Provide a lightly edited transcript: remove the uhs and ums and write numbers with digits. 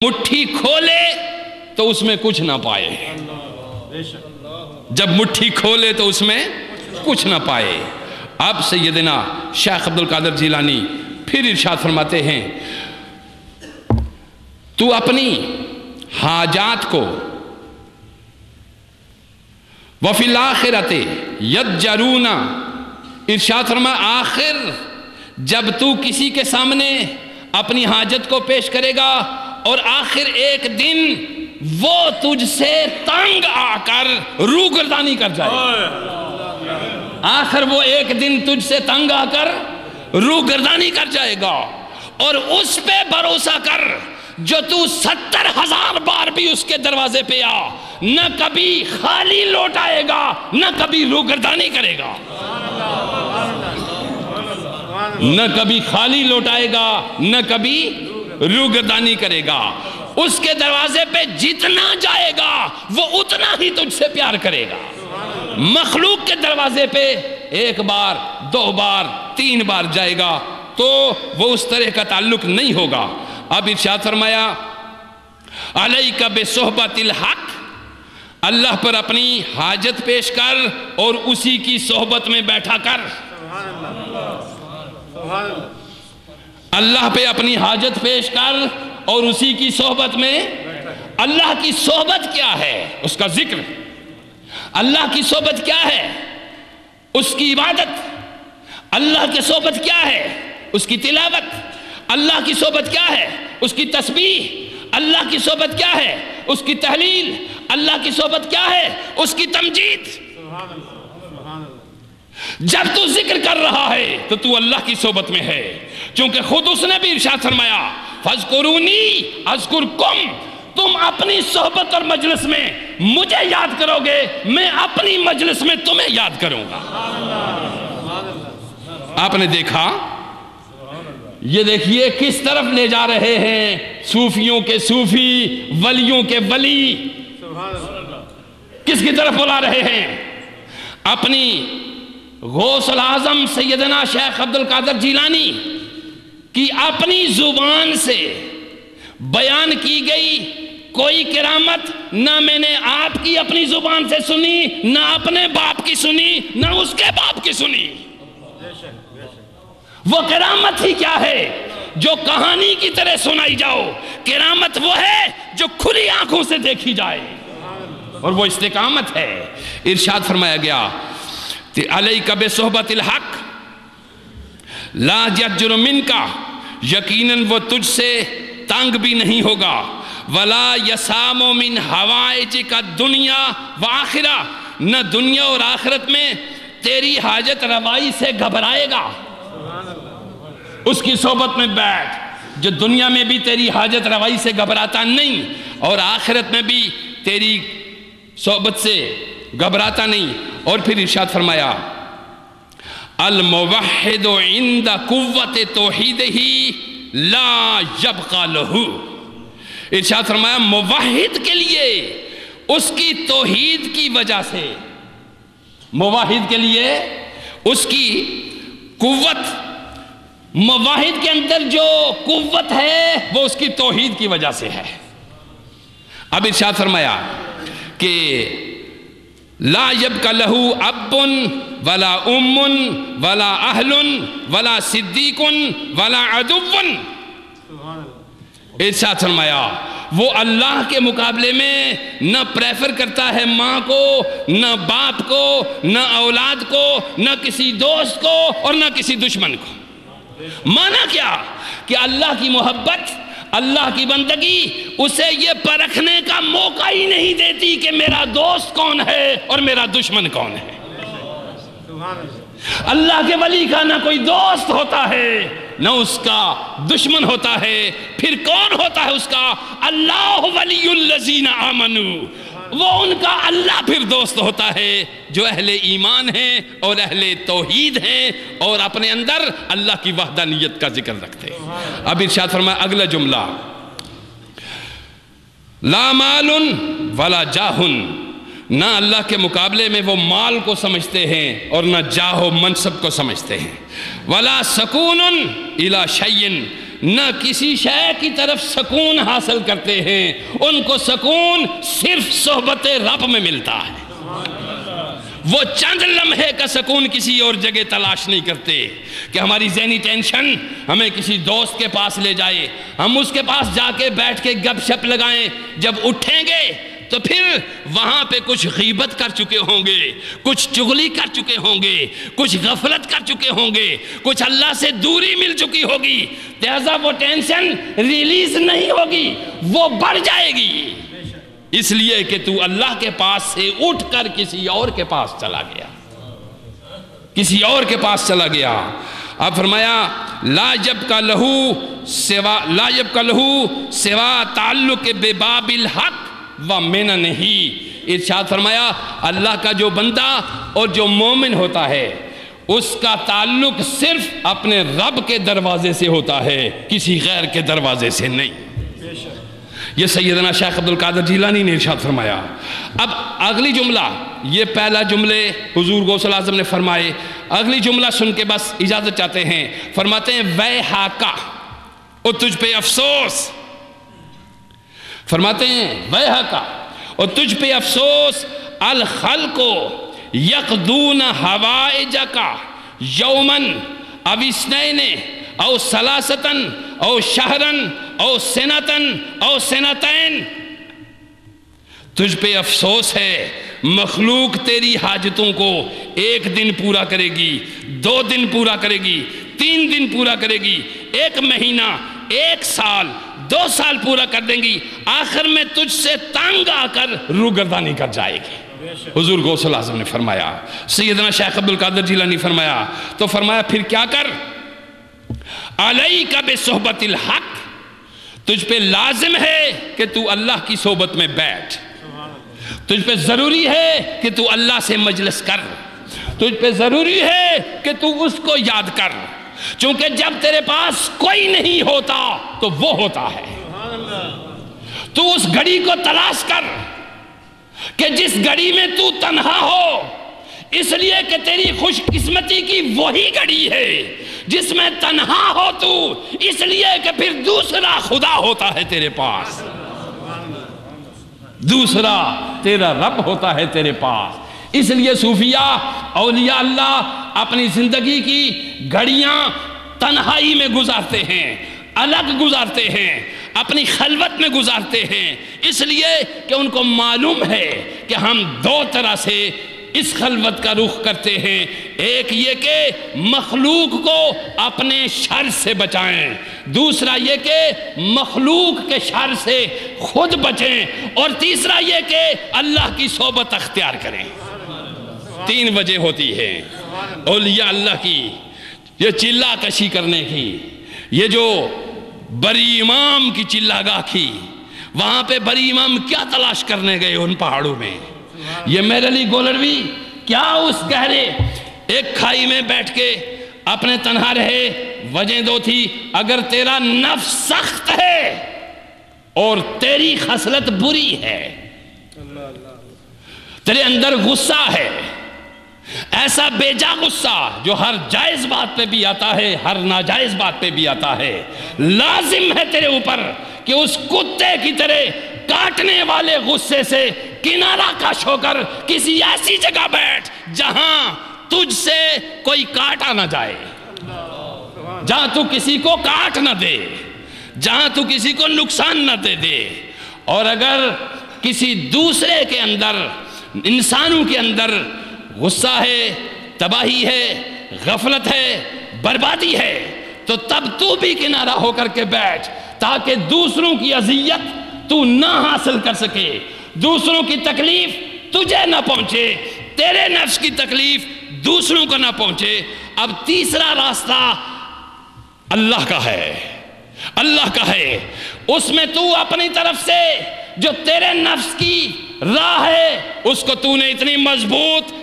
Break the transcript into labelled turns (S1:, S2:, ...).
S1: مٹھی کھولے تو اس میں کچھ نہ پائے، جب مٹھی کھولے تو اس میں کچھ نہ پائے۔ اب سیدنا شیخ عبد القادر جیلانی پھر ارشاد فرماتے ہیں، تو اپنی حاجات کو وفی الآخرت یجرون، ارشاد فرما آخر جب تو کسی کے سامنے اپنی حاجت کو پیش کرے گا اور آخر ایک دن وہ تجھ سے تنگ آ کر روگردانی کر جائے، آخر وہ ایک دن تجھ سے تنگ آ کر روگردانی کر جائے گا، اور اس پہ بھروسہ کر جو تو 70,000 بار بھی اس کے دروازے پہ آ، نہ کبھی خالی لوٹ آئے گا نہ کبھی روگردانی کرے گا، نہ کبھی خالی لوٹ آئے گا نہ کبھی روگردانی کرے گا۔ اس کے دروازے پہ جتنا جائے گا وہ اتنا ہی تجھ سے پیار کرے گا۔ مخلوق کے دروازے پہ ایک بار 2 بار 3 بار جائے گا تو وہ اس طرح کا تعلق نہیں ہوگا۔ اب ارشاد فرمایا علیک بصحبت الحق، اللہ پر اپنی حاجت پیش کر اور اسی کی صحبت میں بیٹھا کر، اللہ پہ اپنی حاجت پیش کر اور اسی کی صحبت میں۔ اللہ کی صحبت کیا ہے؟ اس کا ذکر۔ اللہ کی صحبت کیا ہے؟ اس کی عبادت۔ اللہ کی صحبت کیا ہے؟ اس کی تلاوت۔ اللہ کی صحبت کیا ہے؟ اس کی تسبیح۔ اللہ کی صحبت کیا ہے؟ اس کی تحلیل۔ اللہ کی صحبت کیا ہے؟ اس کی تمجید۔ جب تو ذکر کر رہا ہے تو تو اللہ کی صحبت میں ہے، چونکہ خود اس نے بھی ارشاد فرمایا فَاذْكُرُونِي أَذْكُرْكُمْ، تم اپنی صحبت اور مجلس میں مجھے یاد کرو گے، میں اپنی مجلس میں تمہیں یاد کروں گا۔ آپ نے دیکھا، یہ دیکھیے کس طرف لے جا رہے ہیں، صوفیوں کے صوفی، ولیوں کے ولی کس کی طرف بلا رہے ہیں؟ اپنی غوث العظم سیدنا شیخ عبد القادر جیلانی کی اپنی زبان سے بیان کی گئی کوئی کرامت نہ میں نے آپ کی اپنی زبان سے سنی، نہ اپنے باپ کی سنی، نہ اس کے باپ کی سنی۔ وہ کرامت ہی کیا ہے جو کہانی کی طرح سنائی جاؤ؟ کرامت وہ ہے جو کھلی آنکھوں سے دیکھی جائے، اور وہ استقامت ہے۔ ارشاد فرمایا گیا علیک بصحبت الحق لا یجر منک، یقیناً وہ تجھ سے تنگ بھی نہیں ہوگا، ولا یسام من حوائجک الدنیا وآخرہ، نہ دنیا اور آخرت میں تیری حاجت روائی سے گھبرائے گا۔ اس کی صحبت میں بیٹھ جو دنیا میں بھی تیری حاجت روائی سے گھبراتا نہیں اور آخرت میں بھی تیری صحبت سے گھبراتا نہیں۔ اور پھر ارشاد فرمایا الموحد عند قوت توحیدہ لا یبقى لہ، ارشاد فرمایا موحد کے لیے اس کی توحید کی وجہ سے، موحد کے لیے اس کی قوت، موحد کے اندر جو قوت ہے وہ اس کی توحید کی وجہ سے ہے۔ اب ارشاد فرمایا کہ لا یبقى لہ اب ولا ام ولا اہل ولا صدیق ولا عدو، ارشاد فرمایا وہ اللہ کے مقابلے میں نہ پریفر کرتا ہے ماں کو، نہ باپ کو، نہ اولاد کو، نہ کسی دوست کو اور نہ کسی دشمن کو۔ معنی کیا کہ اللہ کی محبت، اللہ کی بندگی اسے یہ پرکھنے کا موقع ہی نہیں دیتی کہ میرا دوست کون ہے اور میرا دشمن کون ہے۔ اللہ کے ولی کا نہ کوئی دوست ہوتا ہے نہ اس کا دشمن ہوتا ہے، پھر کون ہوتا ہے اس کا؟ اللہ ولی الذین آمنوا، وہ ان کا اللہ پھر دوست ہوتا ہے جو اہل ایمان ہیں اور اہل توحید ہیں اور اپنے اندر اللہ کی وحدانیت کا ذکر رکھتے ہیں۔ اب ارشاد فرمایا اگلا جملہ لا مال ولا جاہ، نہ اللہ کے مقابلے میں وہ مال کو سمجھتے ہیں اور نہ جاہ و منصب کو سمجھتے ہیں، ولا سکون الی شیء، نہ کسی شے کی طرف سکون حاصل کرتے ہیں، ان کو سکون صرف صحبت رب میں ملتا ہے۔ وہ چند لمحے کا سکون کسی اور جگہ تلاش نہیں کرتے کہ ہماری ذہنی ٹینشن ہمیں کسی دوست کے پاس لے جائے، ہم اس کے پاس جا کے بیٹھ کے گپ شپ لگائیں، جب اٹھیں گے تو پھر وہاں پہ کچھ غیبت کر چکے ہوں گے، کچھ چغلی کر چکے ہوں گے، کچھ غفلت کر چکے ہوں گے، کچھ اللہ سے دوری مل چکی ہوگی، لہذا وہ ٹینشن ریلیز نہیں ہوگی، وہ بڑھ جائے گی، اس لیے کہ تو اللہ کے پاس سے اٹھ کر کسی اور کے پاس چلا گیا، کسی اور کے پاس چلا گیا۔ اب فرمایا لا یبقى لہو سوا تعلق بباب الحق ومننہ۔ ارشاد فرمایا اللہ کا جو بندہ اور جو مومن ہوتا ہے اس کا تعلق صرف اپنے رب کے دروازے سے ہوتا ہے، کسی غیر کے دروازے سے نہیں۔ یہ سیدنا شیخ عبدالقادر جیلانی نے ارشاد فرمایا۔ اب اگلی جملہ، یہ پہلا جملے حضور غوث الاعظم نے فرمائے، اگلی جملہ سن کے بس اجازت چاہتے ہیں، فرماتے ہیں ویحاکا، اور تجھ پہ افسوس، فرماتے ہیں ویحاکا، اور تجھ پہ افسوس، الخلق یقضون حوائجکا یومن او اثنین او ثلاثتن او شہرن او سنتن او سنتین۔ تجھ پہ افسوس ہے، مخلوق تیری حاجتوں کو ایک دن پورا کرے گی، 2 دن پورا کرے گی، 3 دن پورا کرے گی، 1 مہینہ، 1 سال، 2 سال پورا کر دیں گی، آخر میں تجھ سے تنگ آ کر روگردانی کر جائے گی۔ حضور غوث الاعظم نے فرمایا، سیدنا شیخ عبدالقادر جیلانی فرمایا، تو فرمایا پھر کیا کر؟ علیک بصحبت الحق، تجھ پہ لازم ہے کہ تو اللہ کی صحبت میں بیٹھ، تجھ پہ ضروری ہے کہ تو اللہ سے مجلس کر، تجھ پہ ضروری ہے کہ تو اس کو یاد کر، چونکہ جب تیرے پاس کوئی نہیں ہوتا تو وہ ہوتا ہے۔ تو اس گھڑی کو تلاش کر کہ جس گھڑی میں تو تنہا ہو، اس لیے کہ تیری خوش قسمتی کی وہی گھڑی ہے جس میں تنہا ہو تو، اس لیے کہ پھر دوسرا خدا ہوتا ہے تیرے پاس، دوسرا تیرا رب ہوتا ہے تیرے پاس۔ اس لیے صوفیاء اولیاء اللہ اپنی زندگی کی گھڑیاں تنہائی میں گزارتے ہیں، الگ گزارتے ہیں، اپنی خلوت میں گزارتے ہیں، اس لیے کہ ان کو معلوم ہے کہ ہم 2 طرح سے اس خلوت کا رخ کرتے ہیں، ایک یہ کہ مخلوق کو اپنے شر سے بچائیں، دوسرا یہ کہ مخلوق کے شر سے خود بچیں، اور تیسرا یہ کہ اللہ کی صحبت اختیار کریں۔ 3 وجہ ہوتی ہے اولیاء اللہ کی، یہ چلا کشی کرنے کی، یہ جو بری امام کی چلا گاہ کی، وہاں پہ بری امام کیا تلاش کرنے گئے ان پہاڑوں میں، یہ میر علی گولروی کیا اس گہرے ایک کھائی میں بیٹھ کے اپنے تنہا رہے، وجہ 2 تھی، اگر تیرا نفس سخت ہے اور تیری خصلت بری ہے، تیرے اندر غصہ ہے، ایسا بے جا غصہ جو ہر جائز بات پہ بھی آتا ہے، ہر ناجائز بات پہ بھی آتا ہے، لازم ہے تیرے اوپر کہ اس کتے کی طرح کاٹنے والے غصے سے کنارہ کش ہو کر کسی ایسی جگہ بیٹھ جہاں تجھ سے کوئی کاٹا نہ جائے، جہاں تو کسی کو کاٹ نہ دے، جہاں تو کسی کو نقصان نہ دے۔ اور اگر کسی دوسرے کے اندر، انسانوں کے اندر غصہ ہے، تباہی ہے، غفلت ہے، بربادی ہے، تو تب تو بھی کنارہ ہو کر کے بیٹھ تاکہ دوسروں کی اذیت تو نہ حاصل کر سکے، دوسروں کی تکلیف تجھے نہ پہنچے، تیرے نفس کی تکلیف دوسروں کو نہ پہنچے۔ اب تیسرا راستہ اللہ کا ہے، اللہ کا ہے، اس میں تو اپنی طرف سے جو تیرے نفس کی راہ ہے اس کو تو نے اتنی مضبوط